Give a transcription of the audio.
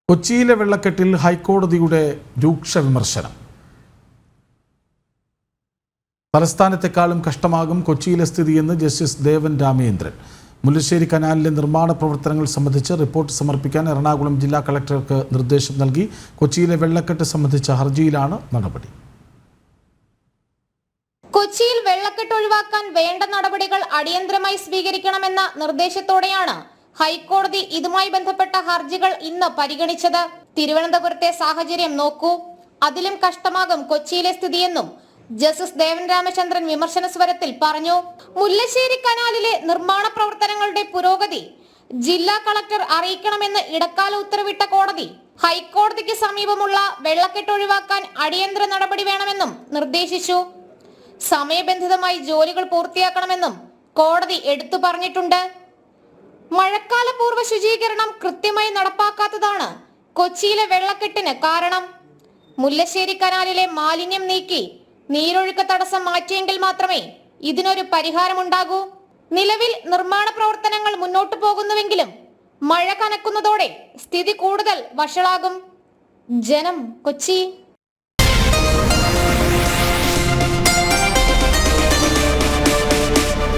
കൊച്ചിയിലെ വെള്ളക്കെട്ടിൽ ഹൈക്കോടതിയുടെ രൂക്ഷ വിമർശനം. തലസ്ഥാനത്തെക്കാളും കഷ്ടമാകും കൊച്ചിയിലെ സ്ഥിതിയെന്ന് ജസ്റ്റിസ് ദേവൻ രാമേന്ദ്രൻ. മുല്ലശ്ശേരി കനാലിലെ നിർമ്മാണ പ്രവർത്തനങ്ങൾ സംബന്ധിച്ച് റിപ്പോർട്ട് സമർപ്പിക്കാൻ എറണാകുളം ജില്ലാ കളക്ടർക്ക് നിർദ്ദേശം നൽകി. കൊച്ചിയിലെ വെള്ളക്കെട്ട് സംബന്ധിച്ച ഹർജിയിലാണ് നടപടി. കൊച്ചിയിൽ വെള്ളക്കെട്ട് ഒഴിവാക്കാൻ വേണ്ട നടപടികൾ അടിയന്തരമായി സ്വീകരിക്കണമെന്ന നിർദ്ദേശത്തോടെയാണ് ഹൈക്കോടതി ഇതുമായി ബന്ധപ്പെട്ട ഹർജികൾ ഇന്ന് പരിഗണിച്ചത്. തിരുവനന്തപുരത്തെ സാഹചര്യം നോക്കൂ, അതിലും കഷ്ടമാകും കൊച്ചിയിലെ സ്ഥിതിയെന്നും ജസ്റ്റിസ് ദേവൻ രാമചന്ദ്രൻ വിമർശന സ്വരത്തിൽ പറഞ്ഞു. മുല്ലശ്ശേരി കനാലിലെ നിർമ്മാണ പ്രവർത്തനങ്ങളുടെ പുരോഗതി ജില്ലാ കളക്ടർ അറിയിക്കണമെന്ന് ഇടക്കാല ഉത്തരവിട്ട കോടതി ഹൈക്കോടതിക്ക് സമീപമുള്ള വെള്ളക്കെട്ട് ഒഴിവാക്കാൻ അടിയന്തര നടപടി വേണമെന്നും നിർദ്ദേശിച്ചു. സമയബന്ധിതമായി ജോലികൾ പൂർത്തിയാക്കണമെന്നും കോടതി എടുത്തു പറഞ്ഞിട്ടുണ്ട്. മഴക്കാല പൂർവ്വ ശുചീകരണം കൃത്യമായി നടപ്പാക്കാത്തതാണ് കൊച്ചിയിലെ വെള്ളക്കെട്ടിന് കാരണം. മുല്ലശ്ശേരി കനാലിലെ മാലിന്യം നീക്കി നീരൊഴുക്ക് തടസ്സം മാറ്റിയെങ്കിൽ മാത്രമേ ഇതിനൊരു പരിഹാരമുണ്ടാകൂ. നിലവിൽ നിർമ്മാണ പ്രവർത്തനങ്ങൾ മുന്നോട്ടു പോകുന്നുവെങ്കിലും മഴ കനക്കുന്നതോടെ സ്ഥിതി കൂടുതൽ വഷളാകും. ജനം, കൊച്ചി.